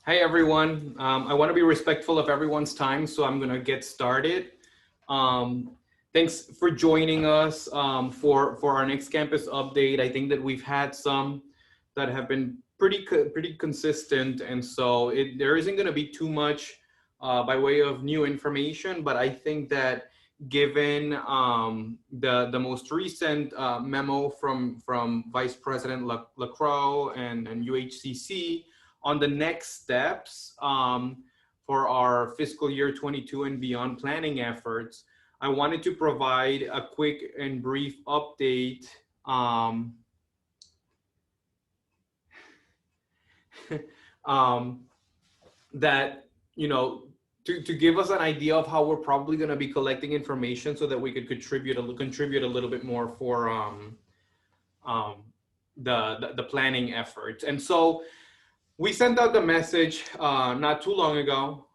Hi, everyone. I want to be respectful of everyone's time, so I'm going to get started. Um, Thanks for joining us for our next campus update. I think that we've had some that have been pretty consistent, and so there isn't going to be too much by way of new information. But I think that given the most recent memo from Vice President Lacroix and UHCC on the next steps for our fiscal year 22 and beyond planning efforts, I wanted to provide a quick and brief update um, um, that, to give us an idea of how we're probably going to be collecting information so that we could contribute a little bit more for um, the planning efforts. And so we sent out the message not too long ago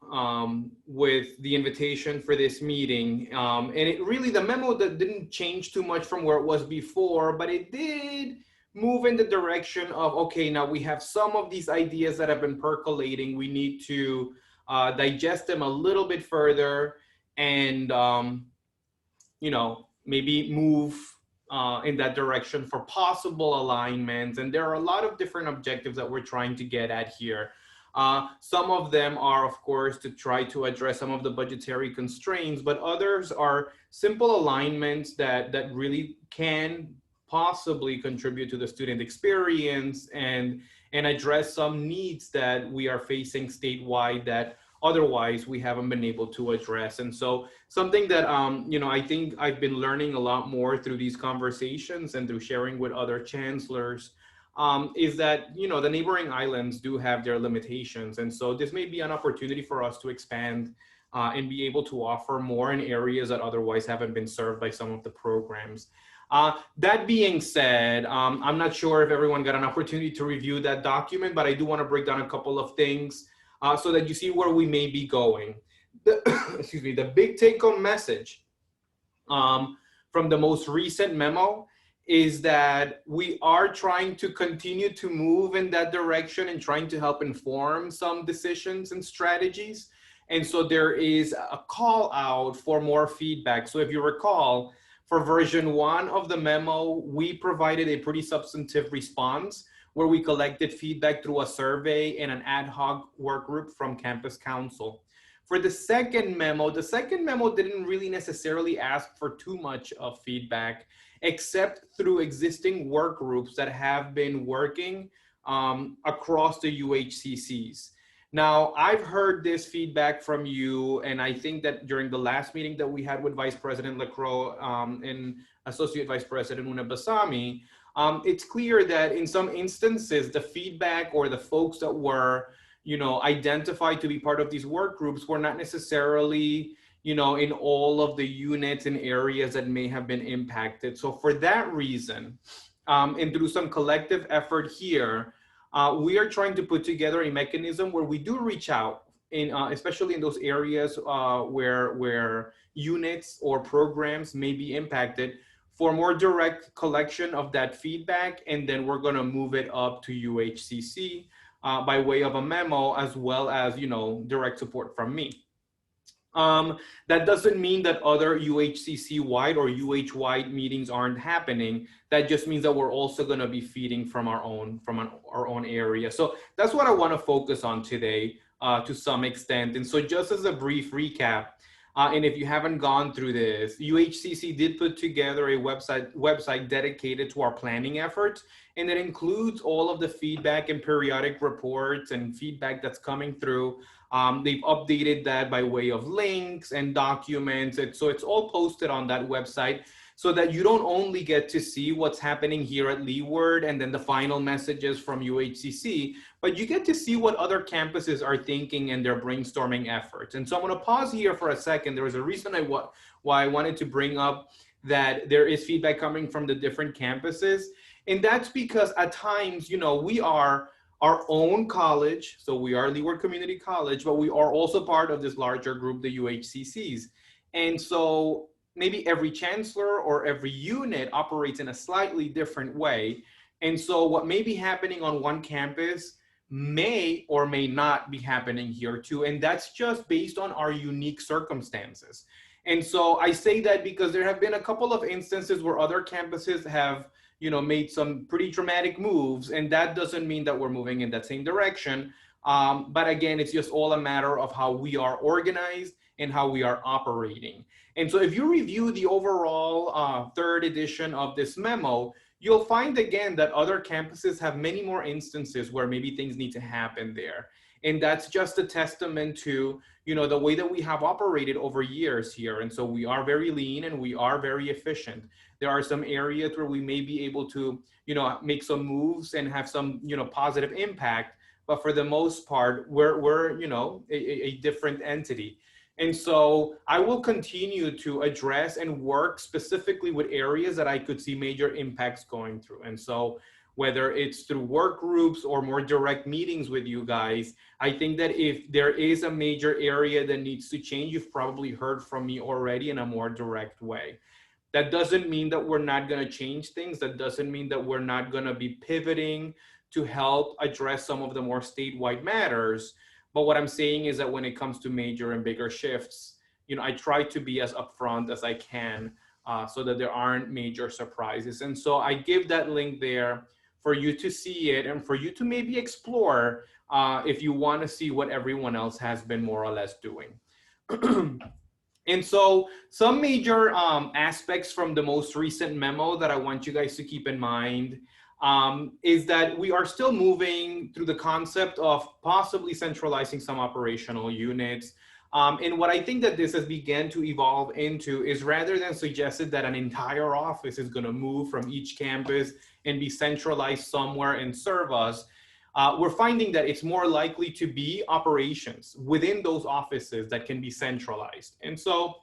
with the invitation for this meeting. And it really, the memo that didn't change too much from where it was before, but it did move in the direction of, okay, now we have some of these ideas that have been percolating. We need to digest them a little bit further and, maybe move in that direction for possible alignments. And there are a lot of different objectives that we're trying to get at here. Some of them are, of course, to try to address some of the budgetary constraints, but others are simple alignments that really can possibly contribute to the student experience and address some needs that we are facing statewide that otherwise we haven't been able to address. And so something that I think I've been learning a lot more through these conversations and through sharing with other chancellors is that the neighboring islands do have their limitations, and so this may be an opportunity for us to expand and be able to offer more in areas that otherwise haven't been served by some of the programs. That being said, I'm not sure if everyone got an opportunity to review that document, but I do want to break down a couple of things so that you see where we may be going. Excuse me, the big take-home message from the most recent memo is that we are trying to continue to move in that direction and trying to help inform some decisions and strategies. And so there is a call out for more feedback. So if you recall, for version 1 of the memo, we provided a pretty substantive response where we collected feedback through a survey and an ad hoc work group from Campus Council. For the second memo didn't really necessarily ask for too much of feedback, except through existing work groups that have been working across the UHCCs. Now, I've heard this feedback from you, and I think that during the last meeting that we had with Vice President Lacroix and Associate Vice President Una Basami, it's clear that in some instances, the feedback or the folks that were, identified to be part of these work groups were not necessarily, in all of the units and areas that may have been impacted. So for that reason, and through some collective effort here, we are trying to put together a mechanism where we do reach out, especially in those areas where units or programs may be impacted, for more direct collection of that feedback, and then we're going to move it up to UHCC by way of a memo, as well as direct support from me. That doesn't mean that other UHCC wide or UH wide meetings aren't happening. That just means that we're also going to be feeding from our own area. So that's what I want to focus on today to some extent. And so just as a brief recap, and if you haven't gone through this, UHCC did put together a website dedicated to our planning efforts, and it includes all of the feedback and periodic reports and feedback that's coming through. They've updated that by way of links and documents. So it's all posted on that website so that you don't only get to see what's happening here at Leeward and then the final messages from UHCC, but you get to see what other campuses are thinking and their brainstorming efforts. And so I'm going to pause here for a second. There was a reason why I wanted to bring up that there is feedback coming from the different campuses. And that's because at times, we are our own college. So we are Leeward Community College, but we are also part of this larger group, the UHCCs. And so maybe every chancellor or every unit operates in a slightly different way. And so what may be happening on one campus may or may not be happening here too. And that's just based on our unique circumstances. And so I say that because there have been a couple of instances where other campuses have, made some pretty dramatic moves, and that doesn't mean that we're moving in that same direction. But again, it's just all a matter of how we are organized and how we are operating. And so if you review the overall third edition of this memo, you'll find again that other campuses have many more instances where maybe things need to happen there. And that's just a testament to, the way that we have operated over years here. And so we are very lean and we are very efficient. There are some areas where we may be able to, make some moves and have some, positive impact. But for the most part, we're a different entity. And so I will continue to address and work specifically with areas that I could see major impacts going through. And so whether it's through work groups or more direct meetings with you guys, I think that if there is a major area that needs to change, you've probably heard from me already in a more direct way. That doesn't mean that we're not going to change things. That doesn't mean that we're not going to be pivoting to help address some of the more statewide matters. But what I'm saying is that when it comes to major and bigger shifts, I try to be as upfront as I can so that there aren't major surprises. And so I give that link there for you to see it and for you to maybe explore if you want to see what everyone else has been more or less doing. And so some major aspects from the most recent memo that I want you guys to keep in mind is that we are still moving through the concept of possibly centralizing some operational units. And what I think that this has begun to evolve into is rather than suggested that an entire office is going to move from each campus and be centralized somewhere and serve us, we're finding that it's more likely to be operations within those offices that can be centralized. And so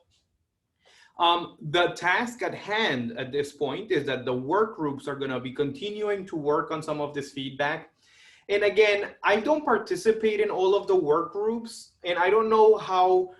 the task at hand at this point is that the work groups are going to be continuing to work on some of this feedback. And again, I don't participate in all of the work groups, and I don't know how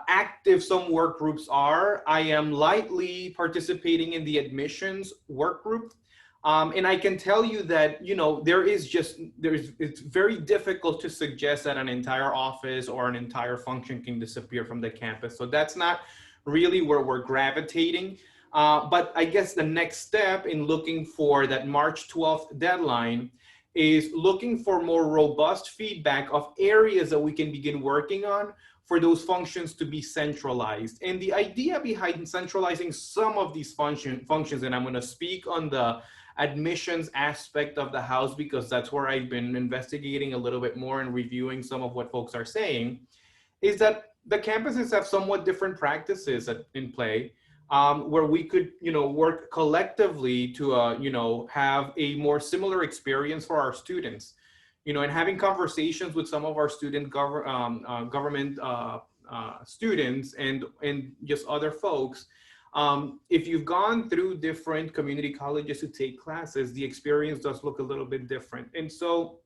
active some work groups are. I am lightly participating in the admissions work group. And I can tell you that, it's very difficult to suggest that an entire office or an entire function can disappear from the campus. So that's not really where we're gravitating. But I guess the next step in looking for that March 12th deadline is looking for more robust feedback of areas that we can begin working on for those functions to be centralized. And the idea behind centralizing some of these functions, and I'm going to speak on the admissions aspect of the house because that's where I've been investigating a little bit more and reviewing some of what folks are saying, is that the campuses have somewhat different practices in play where we could, work collectively to, have a more similar experience for our students, and having conversations with some of our student government students and just other folks. If you've gone through different community colleges to take classes, the experience does look a little bit different. And so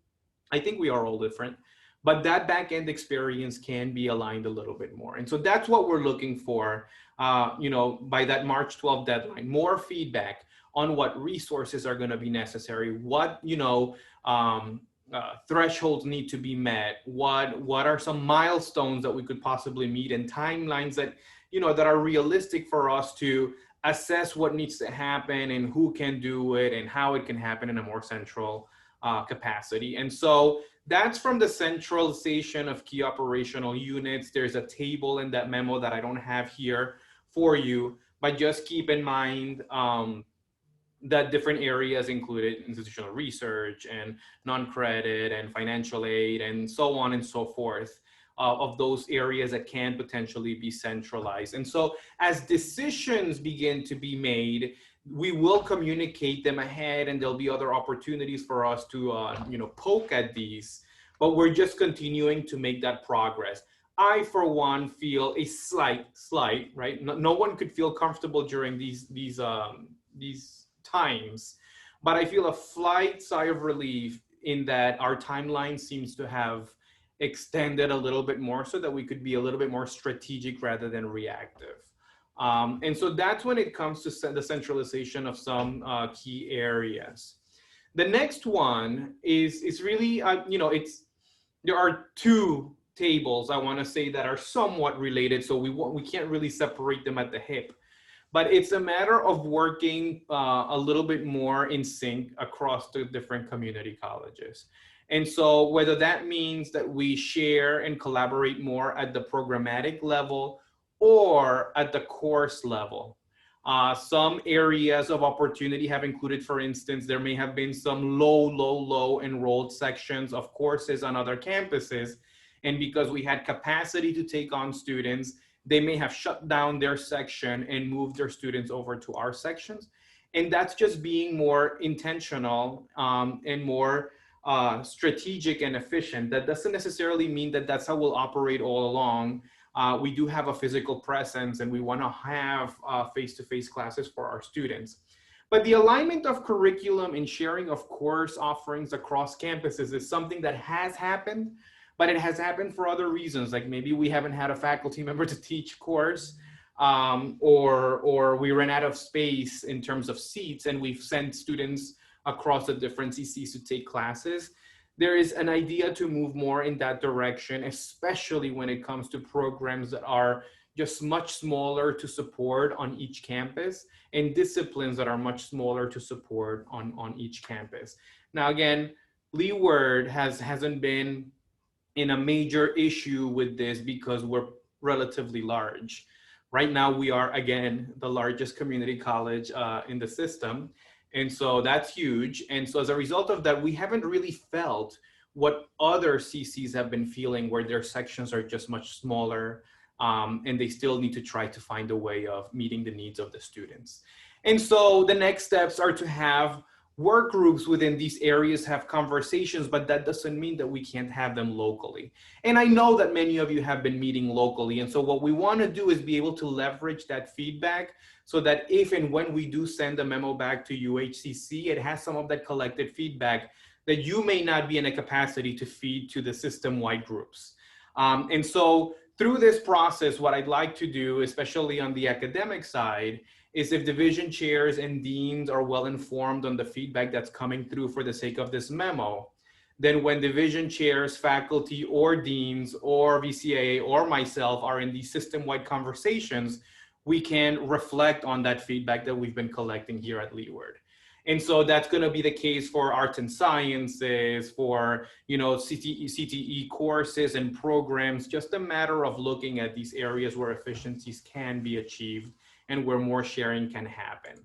I think we are all different, but that back-end experience can be aligned a little bit more. And so that's what we're looking for, by that March 12th deadline, more feedback on what resources are going to be necessary, what, thresholds need to be met, what are some milestones that we could possibly meet and timelines that, that are realistic for us to assess what needs to happen and who can do it and how it can happen in a more central capacity. And so that's from the centralization of key operational units. There's a table in that memo that I don't have here for you, but just keep in mind that different areas included institutional research and non-credit and financial aid and so on and so forth. Of those areas that can potentially be centralized. And so as decisions begin to be made, we will communicate them ahead and there'll be other opportunities for us to, poke at these, but we're just continuing to make that progress. I, for one, feel a slight, right? No one could feel comfortable during these times, but I feel a slight sigh of relief in that our timeline seems to have extended a little bit more so that we could be a little bit more strategic rather than reactive. And so that's when it comes to the centralization of some key areas. The next one is really, it's there are two tables I want to say that are somewhat related, so we can't really separate them at the hip. But it's a matter of working a little bit more in sync across the different community colleges. And so, whether that means that we share and collaborate more at the programmatic level or at the course level. Some areas of opportunity have included, for instance, there may have been some low enrolled sections of courses on other campuses. And because we had capacity to take on students, they may have shut down their section and moved their students over to our sections. And that's just being more intentional and more strategic and efficient. That doesn't necessarily mean that that's how we'll operate all along. We do have a physical presence and we want to have face-to-face classes for our students. But the alignment of curriculum and sharing of course offerings across campuses is something that has happened, but it has happened for other reasons. Like maybe we haven't had a faculty member to teach course, or we ran out of space in terms of seats and we've sent students across the different CCs to take classes. There is an idea to move more in that direction, especially when it comes to programs that are just much smaller to support on each campus and disciplines that are much smaller to support on each campus. Now, again, Leeward hasn't been in a major issue with this because we're relatively large. Right now, we are, again, the largest community college in the system. And so that's huge. And so as a result of that, we haven't really felt what other CCs have been feeling, where their sections are just much smaller, and they still need to try to find a way of meeting the needs of the students. And so the next steps are to have work groups within these areas, have conversations, but that doesn't mean that we can't have them locally. And I know that many of you have been meeting locally. And so what we want to do is be able to leverage that feedback so that if and when we do send a memo back to UHCC, it has some of that collected feedback that you may not be in a capacity to feed to the system-wide groups. And so through this process, what I'd like to do, especially on the academic side, is if division chairs and deans are well informed on the feedback that's coming through for the sake of this memo, then when division chairs, faculty, or deans, or VCAA, or myself are in these system-wide conversations, we can reflect on that feedback that we've been collecting here at Leeward. And so that's going to be the case for arts and sciences, for CTE courses and programs, just a matter of looking at these areas where efficiencies can be achieved and where more sharing can happen.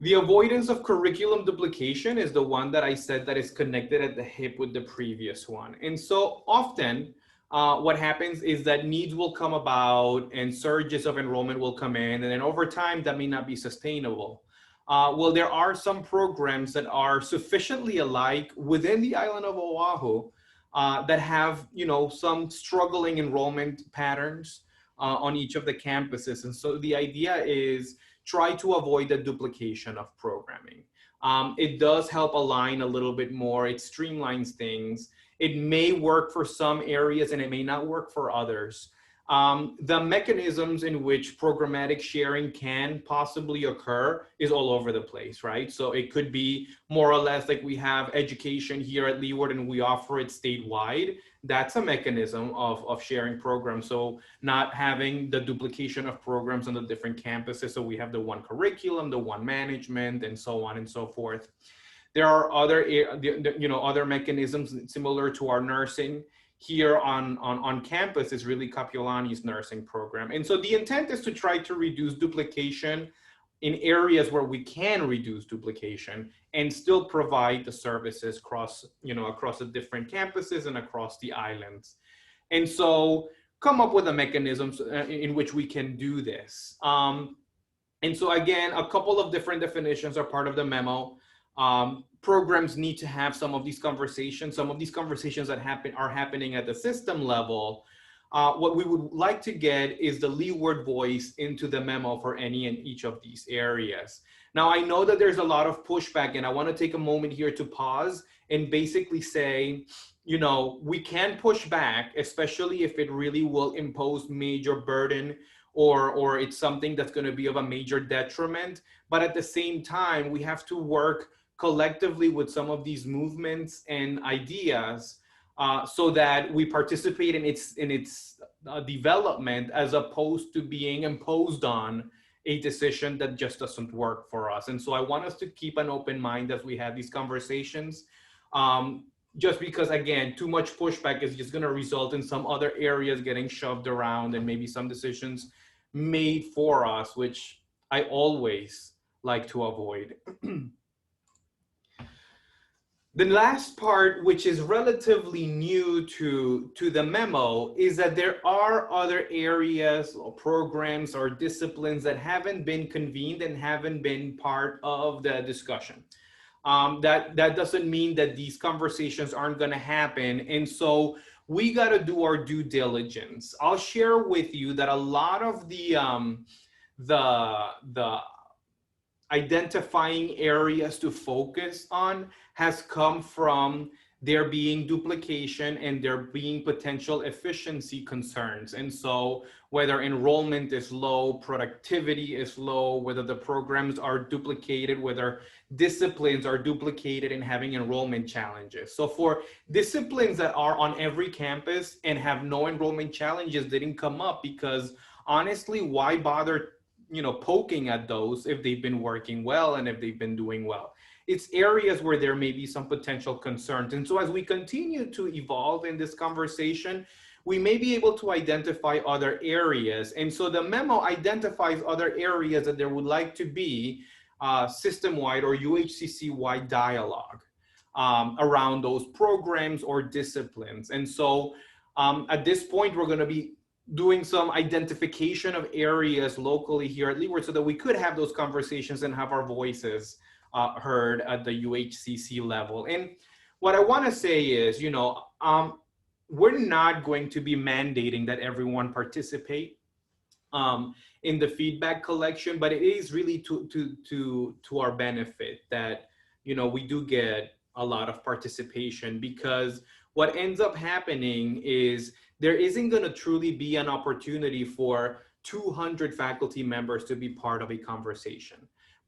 The avoidance of curriculum duplication is the one that I said that is connected at the hip with the previous one. And so often what happens is that needs will come about and surges of enrollment will come in, and then over time that may not be sustainable. Well, there are some programs that are sufficiently alike within the island of Oahu that have, some struggling enrollment patterns on each of the campuses. And so the idea is try to avoid the duplication of programming. It does help align a little bit more. It streamlines things. It may work for some areas and it may not work for others. The mechanisms in which programmatic sharing can possibly occur is all over the place, right? So it could be more or less like we have education here at Leeward and we offer it statewide. That's a mechanism of sharing programs. So not having the duplication of programs on the different campuses. So we have the one curriculum, the one management, and so on and so forth. There are other, other mechanisms similar to our nursing. Here on campus is really Kapiolani's nursing program. And so the intent is to try to reduce duplication in areas where we can reduce duplication and still provide the services across the different campuses and across the islands. And so come up with the mechanisms in which we can do this. And so again, a couple of different definitions are part of the memo. Programs need to have some of these conversations. Some of these conversations that are happening at the system level. What we would like to get is the Leeward voice into the memo for any and each of these areas. Now, I know that there's a lot of pushback, and I want to take a moment here to pause and basically say, we can push back, especially if it really will impose major burden or it's something that's going to be of a major detriment. But at the same time, we have to work collectively with some of these movements and ideas, so that we participate in its development, as opposed to being imposed on a decision that just doesn't work for us. And so I want us to keep an open mind as we have these conversations. Just because, again, too much pushback is just going to result in some other areas getting shoved around, and maybe some decisions made for us, which I always like to avoid. The last part, which is relatively new to the memo, is that there are other areas or programs or disciplines that haven't been convened and haven't been part of the discussion. That doesn't mean that these conversations aren't going to happen. And so we got to do our due diligence. I'll share with you that a lot of the identifying areas to focus on has come from there being duplication and there being potential efficiency concerns. And so whether enrollment is low, productivity is low, whether the programs are duplicated, whether disciplines are duplicated and having enrollment challenges. So for disciplines that are on every campus and have no enrollment challenges, didn't come up because honestly, why bother poking at those if they've been working well and if they've been doing well? It's areas where there may be some potential concerns. And so as we continue to evolve in this conversation, we may be able to identify other areas. And so the memo identifies other areas that there would like to be system-wide or UHCC-wide dialogue around those programs or disciplines. And so at this point, we're going to be doing some identification of areas locally here at Leeward so that we could have those conversations and have our voices heard at the UHCC level. And what I want to say is, we're not going to be mandating that everyone participate in the feedback collection, but it is really to our benefit that, we do get a lot of participation, because what ends up happening is there isn't going to truly be an opportunity for 200 faculty members to be part of a conversation.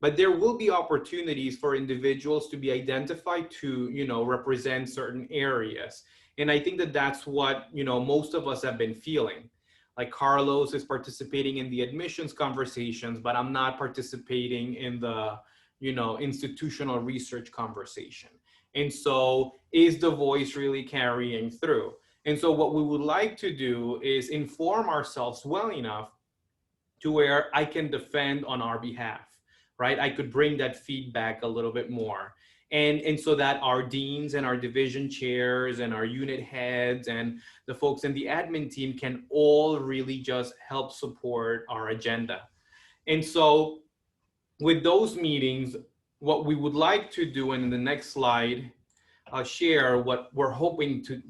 But there will be opportunities for individuals to be identified to, represent certain areas. And I think that that's what, most of us have been feeling. Like Carlos is participating in the admissions conversations, but I'm not participating in the, institutional research conversation. And so is the voice really carrying through? And so what we would like to do is inform ourselves well enough to where I can defend on our behalf. Right? I could bring that feedback a little bit more. And so that our deans and our division chairs and our unit heads and the folks in the admin team can all really just help support our agenda. And so with those meetings, what we would like to do, and in the next slide, share what we're hoping to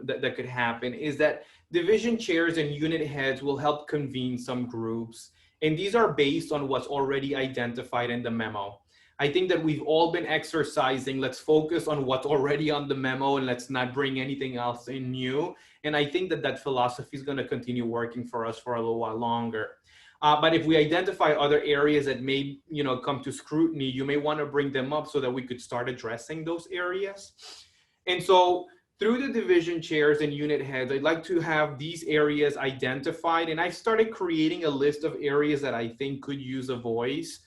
that could happen, is that division chairs and unit heads will help convene some groups. And these are based on what's already identified in the memo. I think that we've all been exercising, let's focus on what's already on the memo and let's not bring anything else in new. And I think that that philosophy is going to continue working for us for a little while longer. But if we identify other areas that may, come to scrutiny, you may want to bring them up so that we could start addressing those areas. And so through the division chairs and unit heads, I'd like to have these areas identified. And I started creating a list of areas that I think could use a voice.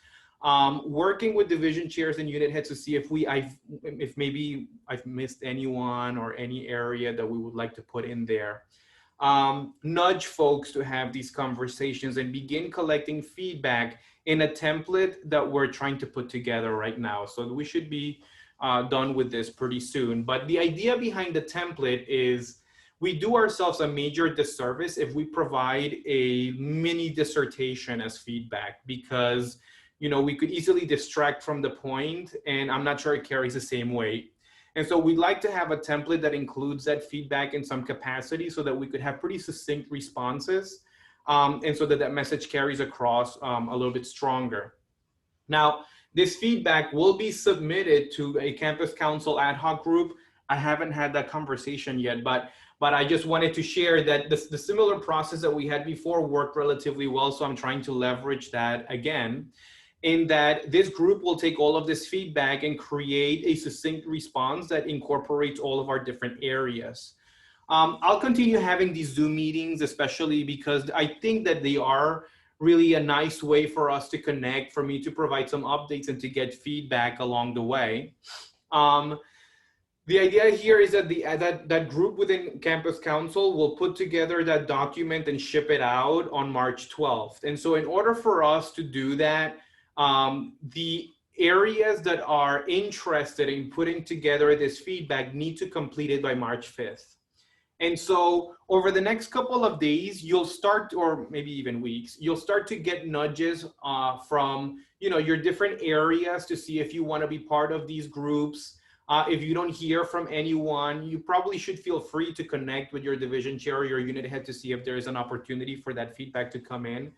Working with division chairs and unit heads to see if maybe I've missed anyone or any area that we would like to put in there. Nudge folks to have these conversations and begin collecting feedback in a template that we're trying to put together right now. So we should be done with this pretty soon. But the idea behind the template is we do ourselves a major disservice if we provide a mini dissertation as feedback, because we could easily distract from the point, and I'm not sure it carries the same weight. And so we'd like to have a template that includes that feedback in some capacity so that we could have pretty succinct responses, and so that that message carries across a little bit stronger. Now, this feedback will be submitted to a campus council ad hoc group. I haven't had that conversation yet, but I just wanted to share that the similar process that we had before worked relatively well. So I'm trying to leverage that again. in that this group will take all of this feedback and create a succinct response that incorporates all of our different areas. I'll continue having these Zoom meetings, especially because I think that they are really a nice way for us to connect, for me to provide some updates and to get feedback along the way. Um, the idea here is that that group within Campus Council will put together that document and ship it out on March 12th. And so in order for us to do that, the areas that are interested in putting together this feedback need to complete it by March 5th. And so over the next couple of days, you'll start, or maybe even weeks, you'll start to get nudges from your different areas to see if you want to be part of these groups. If you don't hear from anyone, you probably should feel free to connect with your division chair or your unit head to see if there is an opportunity for that feedback to come in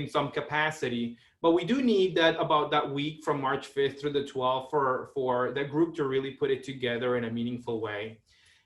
some capacity. But we do need that about that week from March 5th through the 12th for the group to really put it together in a meaningful way.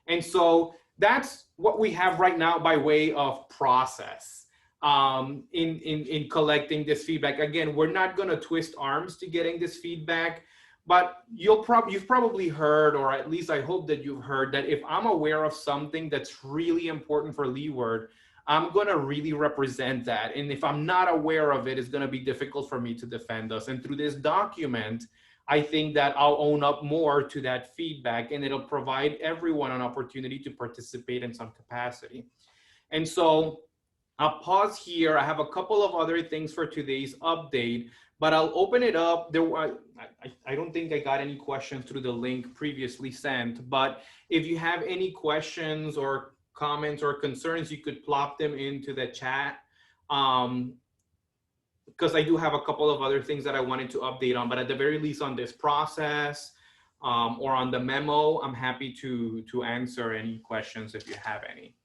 And so that's what we have right now by way of process in collecting this feedback. Again, we're not going to twist arms to getting this feedback. But you've probably heard, or at least I hope that you've heard, that if I'm aware of something that's really important for Leeward, I'm going to really represent that. And if I'm not aware of it, it's going to be difficult for me to defend us. And through this document, I think that I'll own up more to that feedback, and it'll provide everyone an opportunity to participate in some capacity. And so I'll pause here. I have a couple of other things for today's update, but I'll open it up. I don't think I got any questions through the link previously sent, but if you have any questions or comments or concerns, you could plop them into the chat. Because I do have a couple of other things that I wanted to update on, but at the very least on this process or on the memo, I'm happy to answer any questions if you have any.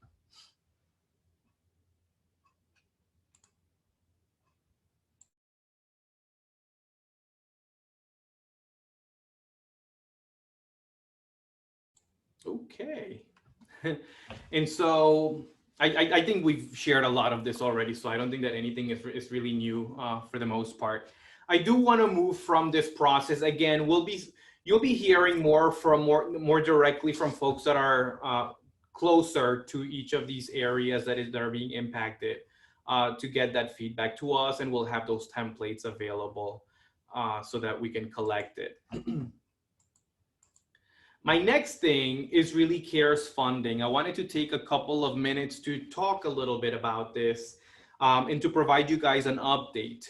Okay. And so I think we've shared a lot of this already, so I don't think that anything is really new for the most part. I do want to move from this process. Again, you'll be hearing more directly from folks that are closer to each of these areas that are being impacted to get that feedback to us, and we'll have those templates available so that we can collect it. My next thing is really CARES funding. I wanted to take a couple of minutes to talk a little bit about this and to provide you guys an update.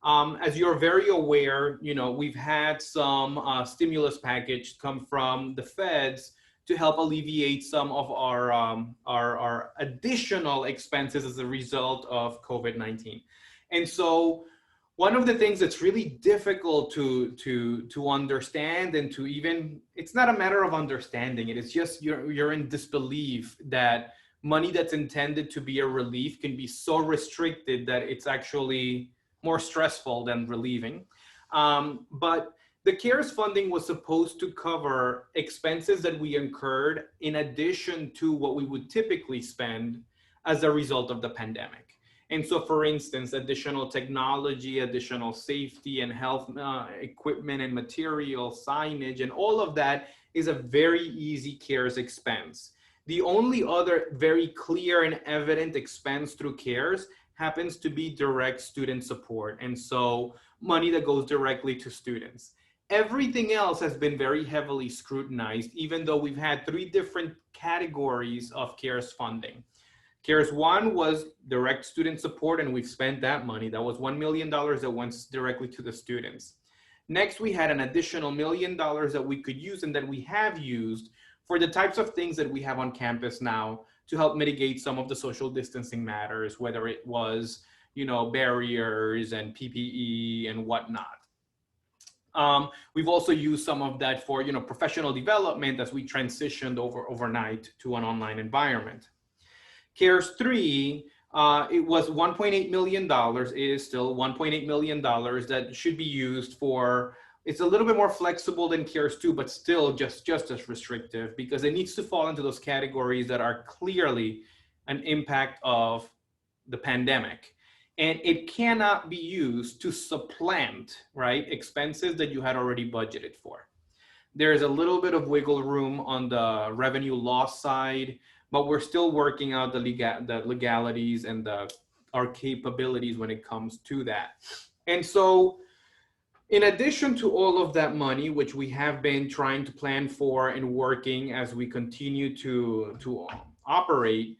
As you're very aware, we've had some stimulus package come from the feds to help alleviate some of our additional expenses as a result of COVID-19. And so one of the things that's really difficult to understand and to even, it's not a matter of understanding it, it's just you're in disbelief that money that's intended to be a relief can be so restricted that it's actually more stressful than relieving. But the CARES funding was supposed to cover expenses that we incurred in addition to what we would typically spend as a result of the pandemic. And so, for instance, additional technology, additional safety and health equipment and material, signage, and all of that is a very easy CARES expense. The only other very clear and evident expense through CARES happens to be direct student support. And so money that goes directly to students. Everything else has been very heavily scrutinized, even though we've had 3 different categories of CARES funding. CARES 1 was direct student support, and we've spent that money. That was $1 million that went directly to the students. Next, we had an additional $1 million that we could use and that we have used for the types of things that we have on campus now to help mitigate some of the social distancing matters, whether it was, barriers and PPE and whatnot. We've also used some of that for, professional development as we transitioned overnight to an online environment. CARES 3, it was $1.8 million, is still $1.8 million that should be used for, it's a little bit more flexible than CARES 2, but still just as restrictive because it needs to fall into those categories that are clearly an impact of the pandemic. and it cannot be used to supplant, right, expenses that you had already budgeted for. There's a little bit of wiggle room on the revenue loss side, but we're still working out the legalities and our capabilities when it comes to that. And so in addition to all of that money, which we have been trying to plan for and working as we continue to operate,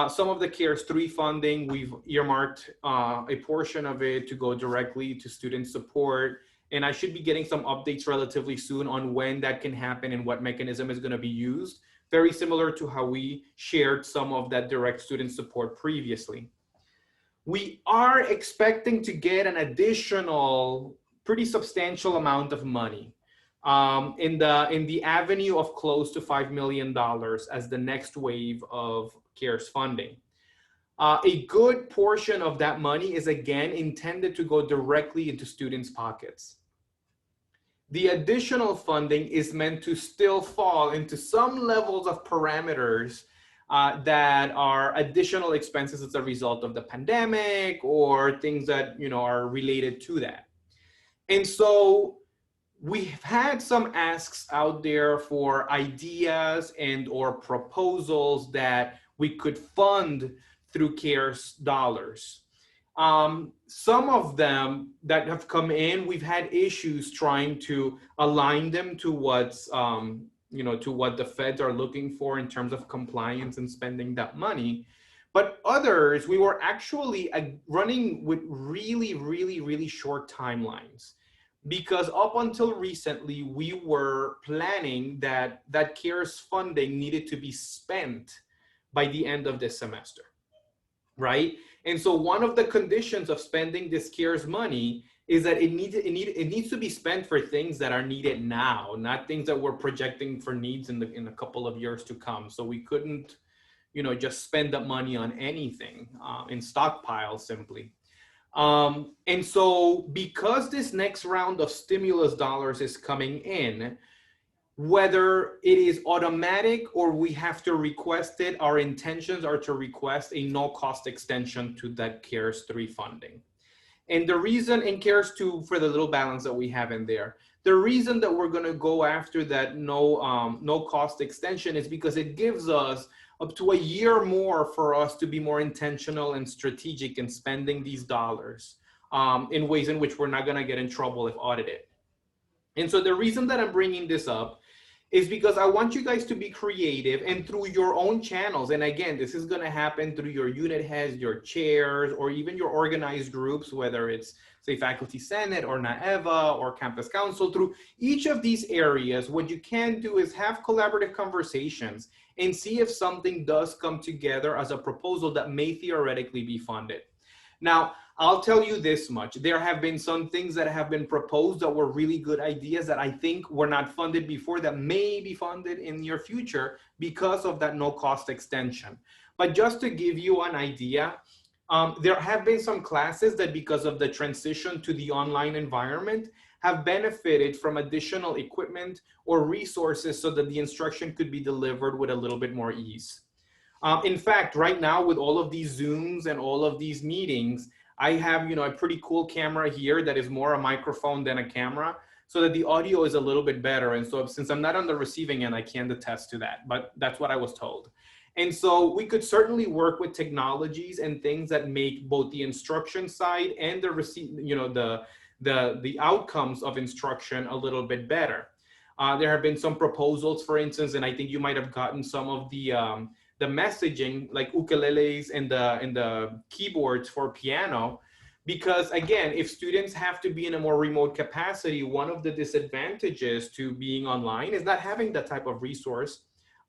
some of the CARES 3 funding, we've earmarked a portion of it to go directly to student support. And I should be getting some updates relatively soon on when that can happen and what mechanism is going to be used. Very similar to how we shared some of that direct student support previously. We are expecting to get an additional pretty substantial amount of money in the avenue of close to $5 million as the next wave of CARES funding. A good portion of that money is again intended to go directly into students' pockets. The additional funding is meant to still fall into some levels of parameters that are additional expenses as a result of the pandemic or things that are related to that. And so we've had some asks out there for ideas and or proposals that we could fund through CARES dollars. Some of them that have come in, we've had issues trying to align them to what's, to what the feds are looking for in terms of compliance and spending that money. But others, we were actually running with really, really, really short timelines, because up until recently, we were planning that CARES funding needed to be spent by the end of this semester, right? And so one of the conditions of spending this CARES money is that it needs to be spent for things that are needed now, not things that we're projecting for needs in a couple of years to come. So we couldn't, just spend that money on anything in stockpile simply. And so because this next round of stimulus dollars is coming in, whether it is automatic or we have to request it, our intentions are to request a no-cost extension to that CARES 3 funding. And the reason in CARES 2, for the little balance that we have in there, the reason that we're going to go after that no-cost extension is because it gives us up to a year more for us to be more intentional and strategic in spending these dollars in ways in which we're not going to get in trouble if audited. And so the reason that I'm bringing this up is because I want you guys to be creative and through your own channels. And again, this is going to happen through your unit heads, your chairs, or even your organized groups, whether it's, say, Faculty Senate or NAEVA or Campus Council. Through each of these areas, what you can do is have collaborative conversations and see if something does come together as a proposal that may theoretically be funded. Now, I'll tell you this much. There have been some things that have been proposed that were really good ideas that I think were not funded before that may be funded in your future because of that no-cost extension. But just to give you an idea, there have been some classes that because of the transition to the online environment have benefited from additional equipment or resources so that the instruction could be delivered with a little bit more ease. In fact, right now with all of these Zooms and all of these meetings, I have, a pretty cool camera here that is more a microphone than a camera so that the audio is a little bit better. And so since I'm not on the receiving end, I can't attest to that, but that's what I was told. And so we could certainly work with technologies and things that make both the instruction side and the outcomes of instruction a little bit better. There have been some proposals, for instance, and I think you might have gotten some of the messaging like ukuleles and the keyboards for piano, because again, if students have to be in a more remote capacity, one of the disadvantages to being online is not having that type of resource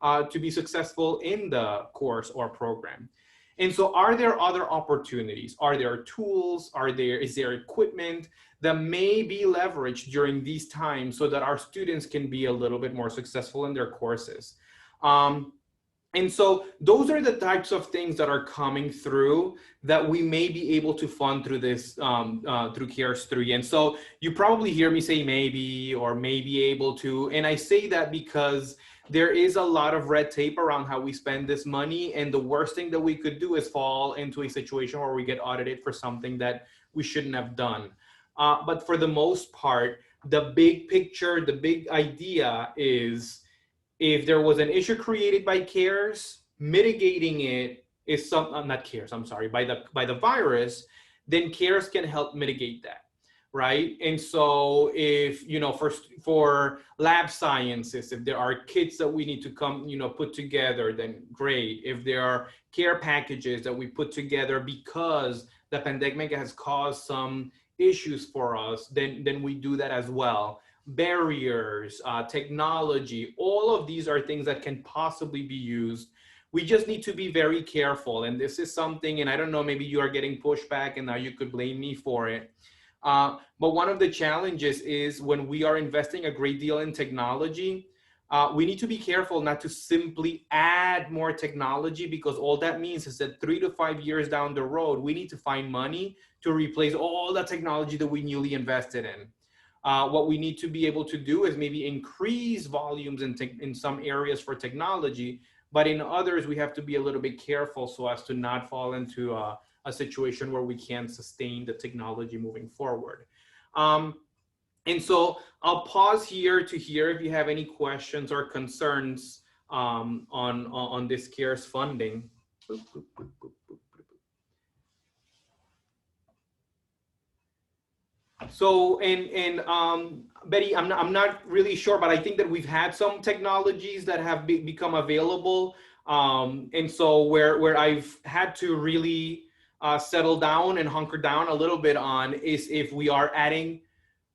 to be successful in the course or program. And so are there other opportunities? Are there tools? Is there equipment that may be leveraged during these times so that our students can be a little bit more successful in their courses? And so those are the types of things that are coming through that we may be able to fund through this, through CARES 3. And so you probably hear me say maybe or may be able to, and I say that because there is a lot of red tape around how we spend this money. And the worst thing that we could do is fall into a situation where we get audited for something that we shouldn't have done. But for the most part, the big picture, the big idea is, if there was an issue created by CARES, mitigating it is some not CARES, I'm sorry, by the virus, then CARES can help mitigate that, right? And so if, for lab sciences, if there are kits that we need to come, put together, then great. If there are care packages that we put together because the pandemic has caused some issues for us, then we do that as well. Barriers, technology, all of these are things that can possibly be used. We just need to be very careful. And this is something, and I don't know, maybe you are getting pushback and now you could blame me for it. But one of the challenges is when we are investing a great deal in technology, we need to be careful not to simply add more technology, because all that means is that 3 to 5 years down the road, we need to find money to replace all the technology that we newly invested in. What we need to be able to do is maybe increase volumes in some areas for technology, but in others, we have to be a little bit careful so as to not fall into a situation where we can't sustain the technology moving forward. And so I'll pause here to hear if you have any questions or concerns on this CARES funding. So, Betty, I'm not really sure, but I think that we've had some technologies that have become available. And so where I've had to really settle down and hunker down a little bit on is if we are adding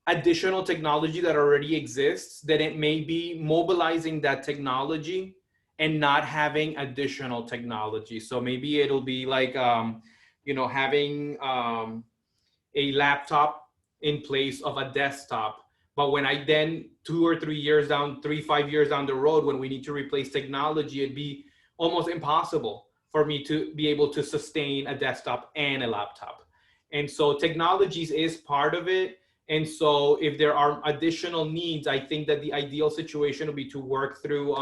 additional technology that already exists, then it may be mobilizing that technology and not having additional technology. So maybe it'll be like, having a laptop in place of a desktop. But when I then 5 years down the road, when we need to replace technology, it'd be almost impossible for me to be able to sustain a desktop and a laptop. And so technologies is part of it. And so if there are additional needs, I think that the ideal situation would be to work through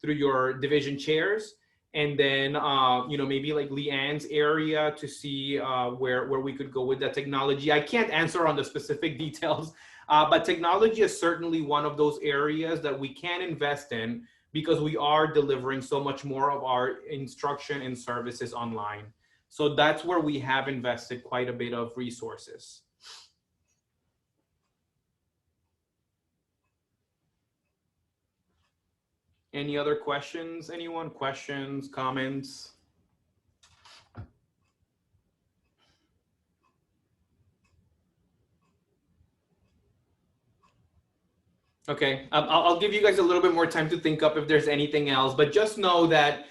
your division chairs, and then maybe like Leanne's area to see where we could go with that technology. I can't answer on the specific details, but technology is certainly one of those areas that we can invest in, because we are delivering so much more of our instruction and services online. So that's where we have invested quite a bit of resources. Any other questions? Anyone? Questions, comments? Okay, I'll give you guys a little bit more time to think up if there's anything else, but just know that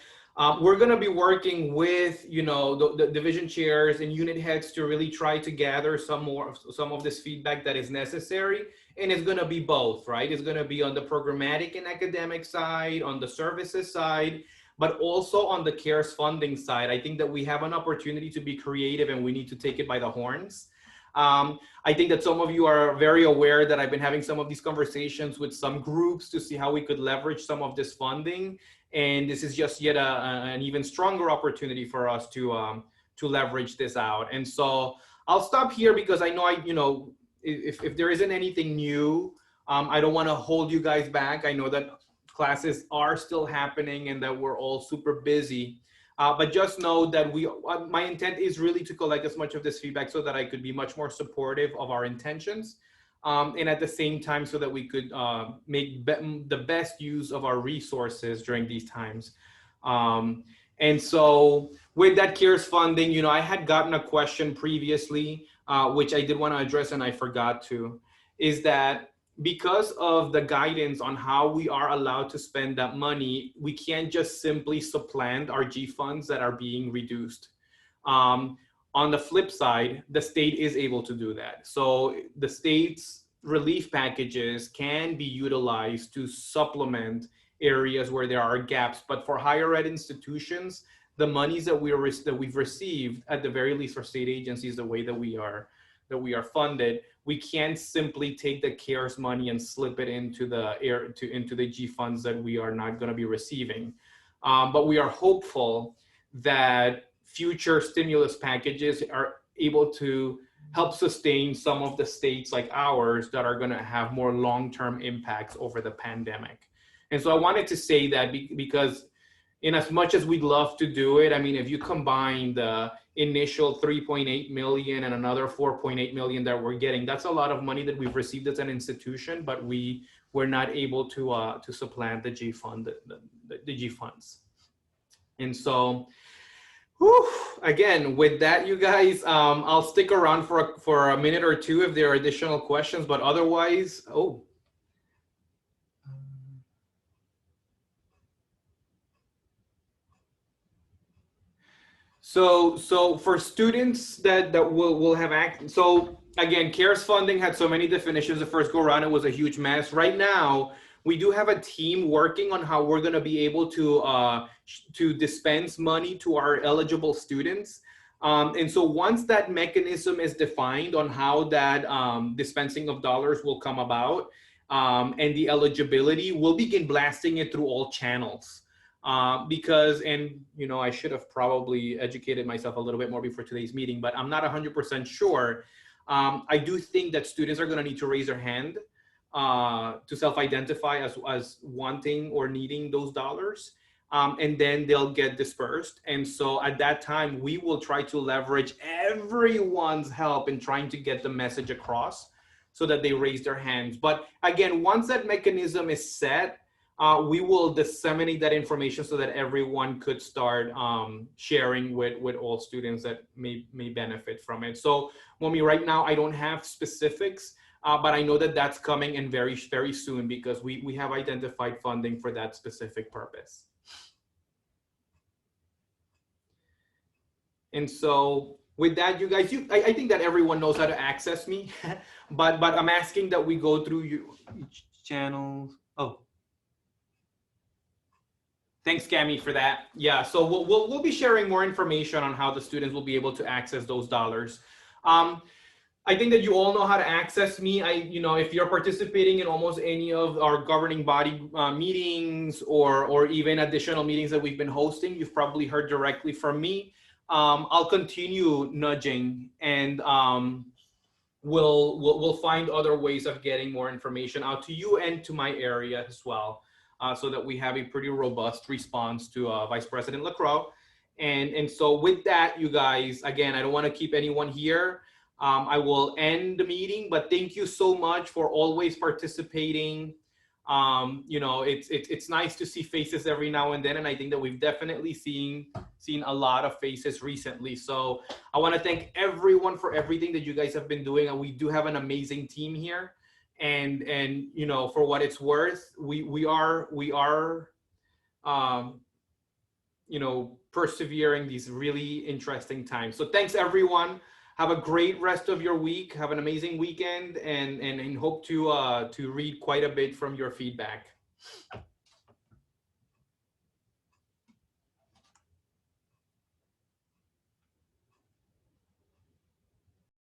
we're going to be working with, the division chairs and unit heads to really try to gather some of this feedback that is necessary. And it's going to be both, right? It's going to be on the programmatic and academic side, on the services side, but also on the CARES funding side. I think that we have an opportunity to be creative, and we need to take it by the horns. I think that some of you are very aware that I've been having some of these conversations with some groups to see how we could leverage some of this funding. And this is just yet an even stronger opportunity for us to leverage this out. And so I'll stop here, because I know if there isn't anything new, I don't want to hold you guys back. I know that classes are still happening and that we're all super busy. But just know that my intent is really to collect as much of this feedback so that I could be much more supportive of our intentions. And at the same time, so that we could make the best use of our resources during these times. And so with that CARES funding, I had gotten a question previously, which I did want to address and I forgot to, is that because of the guidance on how we are allowed to spend that money, we can't just simply supplant our G funds that are being reduced. On the flip side, the state is able to do that. So the state's relief packages can be utilized to supplement areas where there are gaps. But for higher ed institutions, the monies that we've received, at the very least for state agencies, the way that we are funded, we can't simply take the CARES money and slip it into the G funds that we are not going to be receiving. But we are hopeful that future stimulus packages are able to help sustain some of the states like ours that are going to have more long-term impacts over the pandemic. And so I wanted to say that because in as much as we'd love to do it, I mean, if you combine the initial 3.8 million and another 4.8 million that we're getting, that's a lot of money that we've received as an institution, but we were not able to supplant the G fund, the G funds. And so, whew, again, with that, you guys, I'll stick around for a minute or two if there are additional questions, but otherwise, oh. So for students that will have so again, CARES funding had so many definitions the first go around, it was a huge mess. Right now, we do have a team working on how we're going to be able to dispense money to our eligible students. And so once that mechanism is defined on how that dispensing of dollars will come about and the eligibility, we'll begin blasting it through all channels. Because, and you know, I should have probably educated myself a little bit more before today's meeting, but I'm not 100% sure. I do think that students are going to need to raise their hand to self-identify as wanting or needing those dollars. And then they'll get dispersed. And so at that time, we will try to leverage everyone's help in trying to get the message across so that they raise their hands. But again, once that mechanism is set, we will disseminate that information so that everyone could start sharing with all students that may benefit from it. So, Momi, right now I don't have specifics, but I know that that's coming in very, very soon because we have identified funding for that specific purpose. And so with that, you guys, I think that everyone knows how to access me, but I'm asking that we go through each channels. Oh. Thanks, Cami, for that. Yeah, so we'll be sharing more information on how the students will be able to access those dollars. I think that you all know how to access me. You know, if you're participating in almost any of our governing body meetings or even additional meetings that we've been hosting, you've probably heard directly from me. I'll continue nudging, and we'll find other ways of getting more information out to you and to my area as well. So that we have a pretty robust response to Vice President Lacroix. And so with that, you guys, again, I don't want to keep anyone here. I will end the meeting, but thank you so much for always participating. You know, it's nice to see faces every now and then, and I think that we've definitely seen a lot of faces recently. So I want to thank everyone for everything that you guys have been doing, and we do have an amazing team here. And you know, for what it's worth, we are you know, persevering these really interesting times. So thanks everyone. Have a great rest of your week. Have an amazing weekend, and hope to read quite a bit from your feedback.